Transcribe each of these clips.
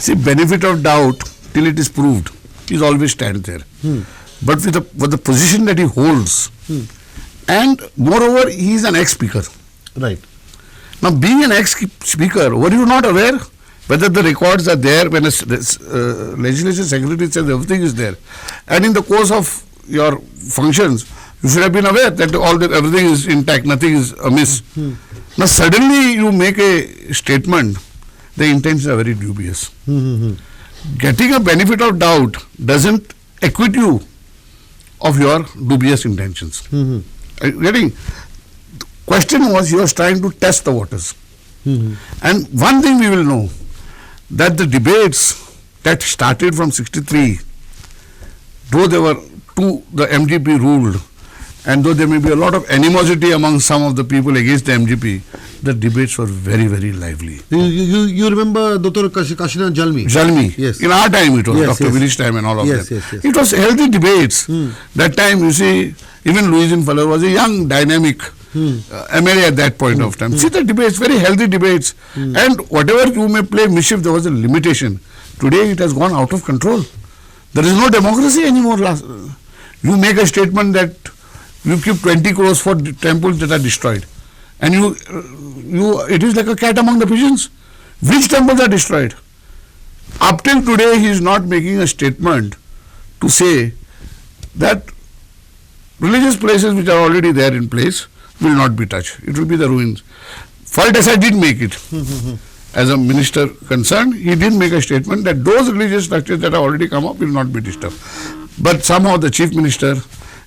See, benefit of doubt till it is proved, is always stand there. But with the position that he holds, and moreover, he is an ex-speaker. Right. Now, being an ex-speaker, were you not aware whether the records are there when a legislature secretary says everything is there? And in the course of your functions, you should have been aware that everything is intact, nothing is amiss. Now, suddenly you make a statement, the intentions are very dubious. Getting a benefit of doubt doesn't acquit you of your dubious intentions. Getting? Question was, he was trying to test the waters. And one thing we will know, that the debates that started from 63, though there were the MGP ruled, and though there may be a lot of animosity among some of the people against the MGP, the debates were very, very lively. You remember Dr. Kashina Jalmi? Jalmi. Yes. In our time it was, yes, Dr. Village time and all of that. Yes. It was healthy debates. That time, you see, even Louis Fuller was a young, dynamic MLA at that point of time. See the debates, very healthy debates. And whatever you may play mischief, there was a limitation. Today it has gone out of control. There is no democracy anymore. You make a statement that you keep 20 crores for temples that are destroyed. And it is like a cat among the pigeons. Which temples are destroyed? Up till today, he is not making a statement to say that religious places which are already there in place will not be touched. It will be the ruins. Faldesa did make it. As a minister concerned, he did make a statement that those religious structures that have already come up will not be disturbed. But somehow the Chief Minister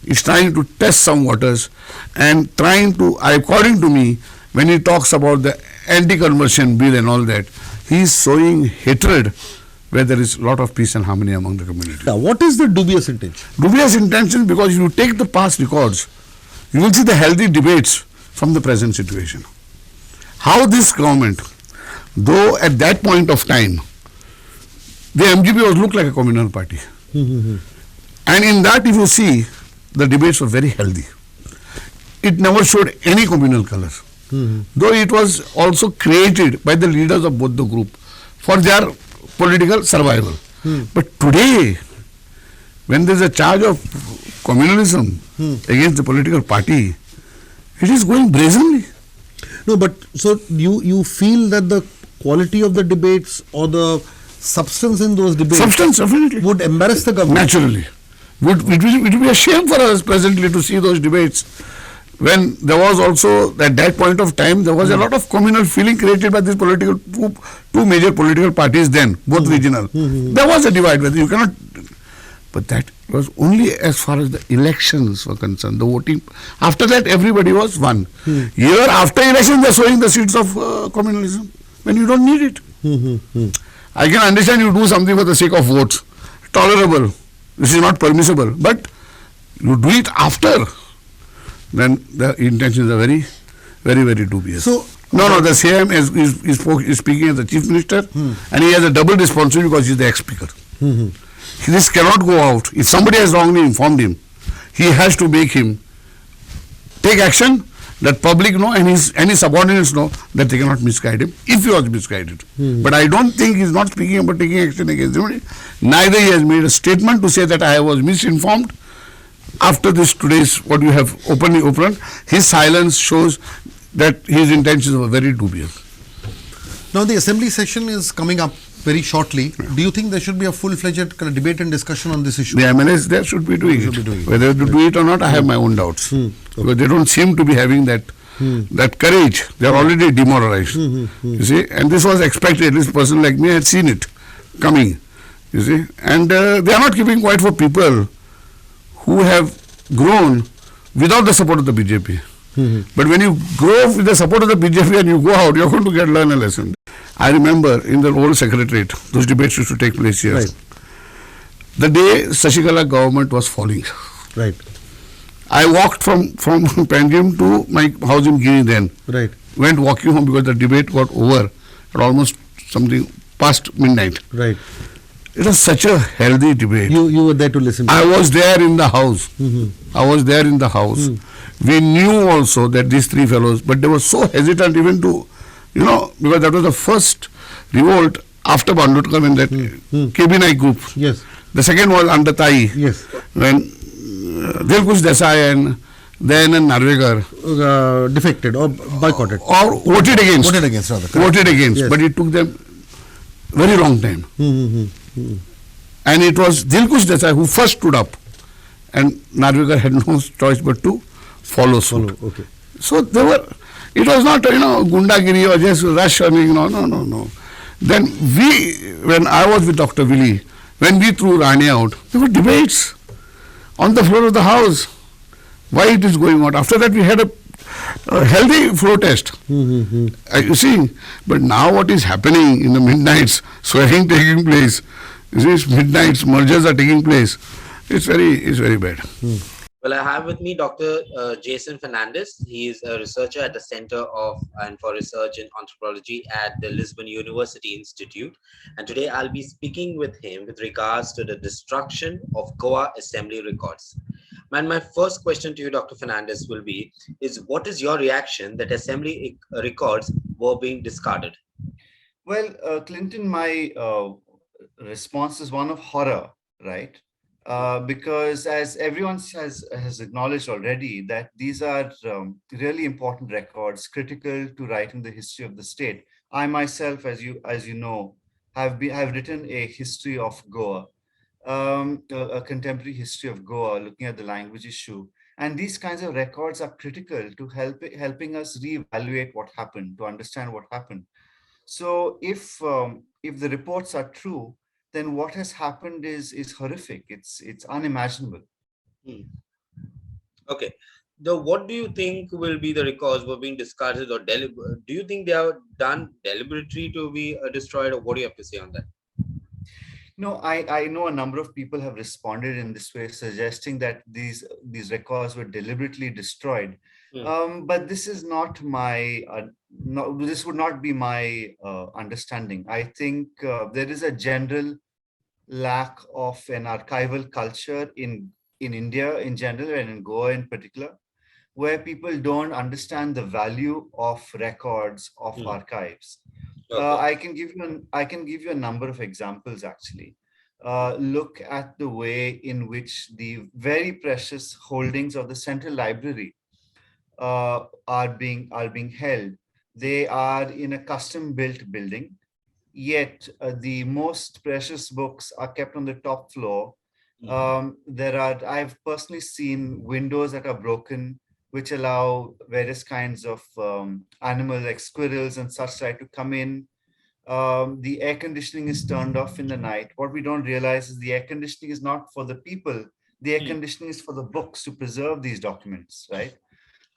is trying to test some waters and trying to, according to me, when he talks about the anti-conversion bill and all that, he is sowing hatred where there is a lot of peace and harmony among the community. Now, what is the dubious intention? Dubious intention, because if you take the past records, you will see the healthy debates from the present situation. How this government, though at that point of time, the MGP was looked like a communal party. And in that, if you see, the debates were very healthy. It never showed any communal color. Though it was also created by the leaders of both the group for their political survival. But today, when there is a charge of communalism against the political party, it is going brazenly. No, but so you feel that the quality of the debates or the substance in those debates definitely would embarrass the government? Naturally. It would be a shame for us presently to see those debates when there was also, at that point of time, there was a lot of communal feeling created by these two major political parties then, both regional. There was a divide, whether you cannot, but that was only as far as the elections were concerned, the voting. After that, everybody was one. Year after election, they are sowing the seeds of communalism when you don't need it. I can understand you do something for the sake of votes, tolerable. This is not permissible, but you do it after, then the intentions are very, very, very dubious. So, no, the CM is speaking as the Chief Minister, and he has a double responsibility because he is the ex-speaker. This cannot go out. If somebody has wrongly informed him, he has to make him take action that public know and his subordinates know that they cannot misguide him if he was misguided. But I don't think he is not speaking about taking action against him. Neither he has made a statement to say that I was misinformed. After this today's, what you have openly opened, his silence shows that his intentions were very dubious. Now the assembly session is coming up very shortly. Do you think there should be a full-fledged debate and discussion on this issue? The MLAs there should be doing it. Whether to do it or not, I have my own doubts. Because they don't seem to be having that courage. They are already demoralized. You see, and this was expected. At least a person like me had seen it coming. You see, and they are not keeping quiet for people who have grown without the support of the BJP. But when you grow with the support of the BJP and you go out, you are going to learn a lesson. I remember in the old secretariat, those debates used to take place here. Right. The day Sashikala government was falling. Right. I walked from Panjim to my house in Giri then. Right. Went walking home because the debate got over at almost something past midnight. Right. It was such a healthy debate. You were there to listen to I was there in the house. I was there in the house. We knew also that these three fellows, but they were so hesitant even to, because that was the first revolt after Bandudkar when that KB Naik group. Yes. The second was under Tai. Yes. When Dilkush Desai and then Narvekar Defected or boycotted. or voted against. Voted against, rather. Correct. Voted against. Yes. But it took them very long time. And it was Dilkush Desai who first stood up. And Narvekar had no choice but to follow suit. Okay. So they were, it was not, gundagiri or just rush or no. Then when I was with Dr. Willie, when we threw Rani out, there were debates on the floor of the house. Why it is going on? After that we had a healthy protest. You see, but now what is happening in the midnights, swearing taking place, you see, midnights, mergers are taking place. It's very bad. Well, I have with me Dr. Jason Fernandez. He is a researcher at the Center for Research in Anthropology at the Lisbon University Institute. And today I'll be speaking with him with regards to the destruction of Goa Assembly records. Man, my first question to you, Dr. Fernandez, will be, what is your reaction that Assembly records were being discarded? Well, Clinton, my response is one of horror, right? Because as everyone has acknowledged already, that these are really important records, critical to writing the history of the state. I myself, as you know, have written a history of Goa, a contemporary history of Goa, looking at the language issue. And these kinds of records are critical to helping us reevaluate what happened, to understand what happened. So if the reports are true, then what has happened is horrific. It's unimaginable. Okay. What do you think will be the records were being discarded, or do you think they are done deliberately to be destroyed, or what do you have to say on that? No, I know a number of people have responded in this way, suggesting that these records were deliberately destroyed. But this is not my this would not be my understanding. I think there is a general lack of an archival culture in India in general and in Goa in particular, where people don't understand the value of records, of archives. Okay. I can give you a number of examples actually. Look at the way in which the very precious holdings of the Central Library are being held. They are in a custom-built building, yet the most precious books are kept on the top floor. I've personally seen windows that are broken, which allow various kinds of animals like squirrels and such like to come in. The air conditioning is turned off in the night. What we don't realize is the air conditioning is not for the people. The air conditioning is for the books to preserve these documents, right?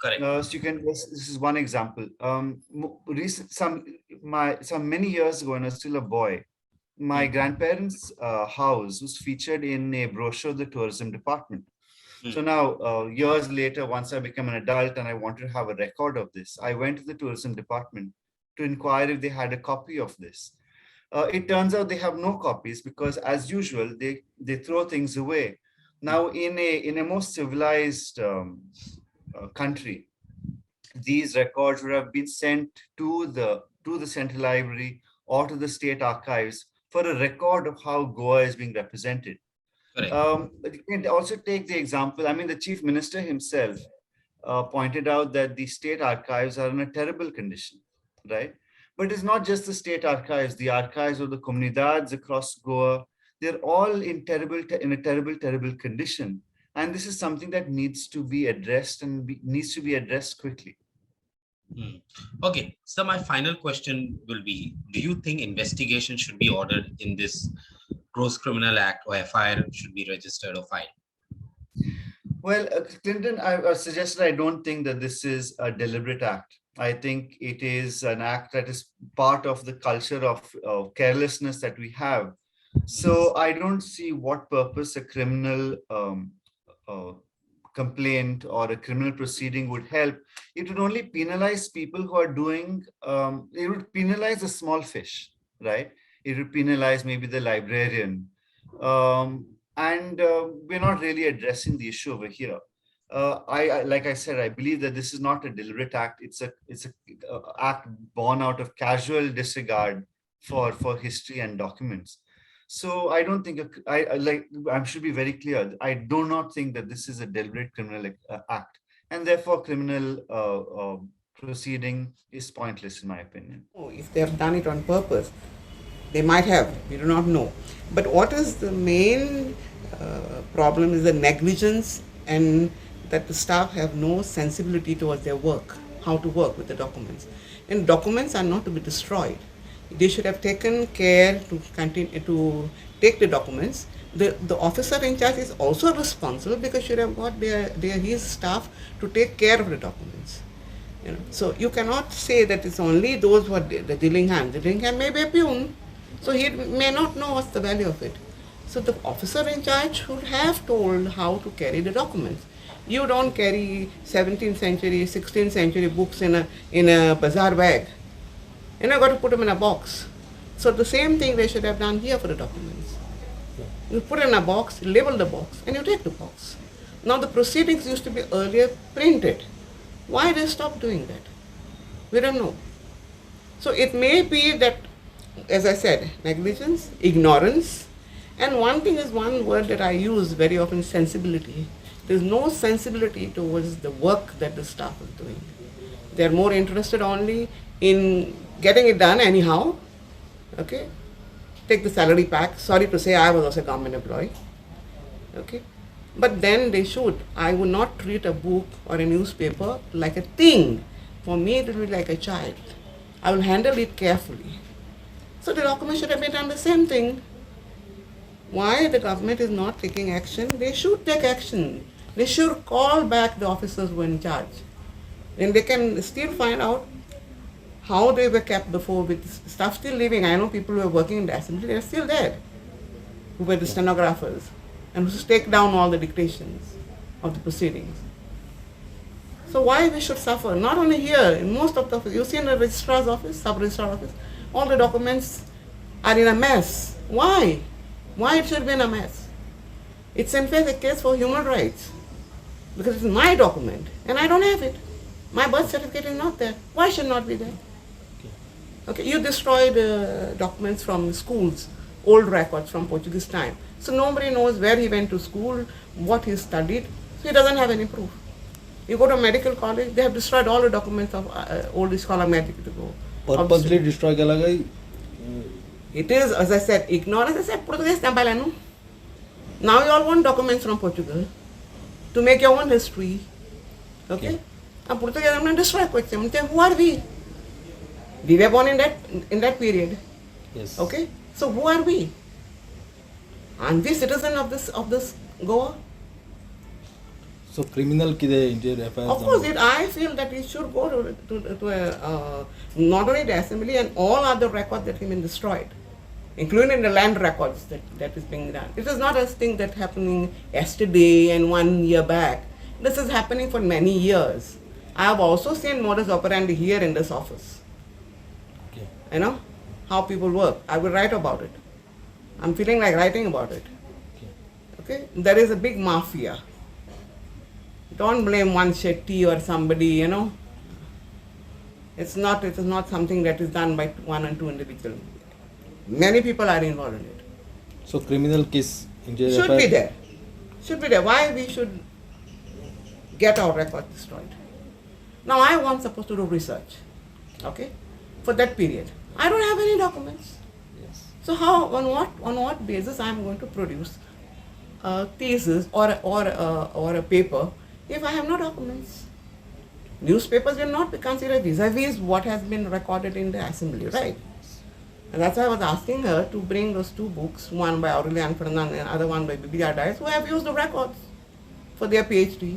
Correct. So this is one example. Many years ago, when I was still a boy, my grandparents' house was featured in a brochure of the tourism department. So now, years later, once I became an adult and I wanted to have a record of this, I went to the tourism department to inquire if they had a copy of this. It turns out they have no copies because, as usual, they throw things away. Now, in a more civilized country, these records would have been sent to the Central Library or to the state archives for a record of how Goa is being represented. But you can also take the example, the Chief Minister himself pointed out that the state archives are in a terrible condition, right? But it's not just the state archives, the archives of the comunidades across Goa, they're all in a terrible condition. And this is something that needs to be addressed and needs to be addressed quickly. Okay, so my final question will be, do you think investigation should be ordered in this Gross Criminal Act, or FIR should be registered or filed? Well, Clinton, I suggested I don't think that this is a deliberate act. I think it is an act that is part of the culture of carelessness that we have. So I don't see what purpose a criminal complaint or a criminal proceeding would help. It would only penalize people who are doing, it would penalize the small fish, right? It would penalize maybe the librarian. And we're not really addressing the issue over here. Like I said, I believe that this is not a deliberate act. It's a act born out of casual disregard for history and documents. So I don't think I should be very clear. I do not think that this is a deliberate criminal act, and therefore criminal proceeding is pointless in my opinion. If they have done it on purpose, they might have, we do not know. But what is the main problem is the negligence, and that the staff have no sensibility towards their work, how to work with the documents. And documents are not to be destroyed. They should have taken care to continue to take the documents. The officer in charge is also responsible because should have got his staff to take care of the documents. You know, so you cannot say that it's only those who are the Dillingham. The Dillingham may be a peon, so he may not know what's the value of it. So the officer in charge should have told how to carry the documents. You don't carry 17th century, 16th century books in a bazaar bag. And I got to put them in a box. So the same thing they should have done here for the documents. You put in a box, label the box, and you take the box. Now the proceedings used to be earlier printed. Why they stopped doing that? We don't know. So it may be that, as I said, negligence, ignorance, and one thing is one word that I use very often, sensibility. There's no sensibility towards the work that the staff is doing. They're more interested only in getting it done anyhow. Okay? Take the salary pack. Sorry to say, I was also a government employee. Okay? But then they should. I would not treat a book or a newspaper like a thing. For me, it will be like a child. I will handle it carefully. So the document should have been done the same thing. Why the government is not taking action? They should take action. They should call back the officers who are in charge. And they can still find out how they were kept before with stuff still living. I know people who are working in the assembly, they're still there, who were the stenographers, and who take down all the dictations of the proceedings. So why we should suffer? Not only here, in most of the offices. You see in the registrar's office, sub-registrar office, all the documents are in a mess. Why? Why it should be in a mess? It's in fact a case for human rights. Because it's my document, and I don't have it. My birth certificate is not there. Why should not be there? Okay, you destroyed documents from schools, old records from Portuguese time. So nobody knows where he went to school, what he studied. So he doesn't have any proof. You go to a medical college, they have destroyed all the documents of old scholar medical to go. Purposely destroy kya laga? It is, as I said, ignorance. I said, Portuguese também. Now you all want documents from Portugal to make your own history. Okay? And Portuguese are going to destroy question. Who are we? We were born in that period. Yes. Okay? So who are we? Aren't we citizen of this Goa? So criminal kide interior FIR. Of course, I feel that it should go to not only the assembly and all other records that have been destroyed, including the land records that is being done. It is not a thing that happening yesterday and 1 year back. This is happening for many years. I have also seen modus operandi here in this office. Okay. You know, how people work. I will write about it. I'm feeling like writing about it. Okay? There is a big mafia. Don't blame one Shetty or somebody, you know. It is not something that is done by one and two individuals. Many people are involved in it. So criminal case interior Should FIR. be there. Should be there. Why we should get our records destroyed? Now I was supposed to do research, okay, for that period. I don't have any documents. Yes. So how, on what basis I am going to produce a thesis or a paper if I have no documents? Newspapers will not be considered vis-a-vis what has been recorded in the assembly, right? And that's why I was asking her to bring those two books, one by Aurelian Fernand and the other one by Bibi Ardais, who have used the records for their PhD.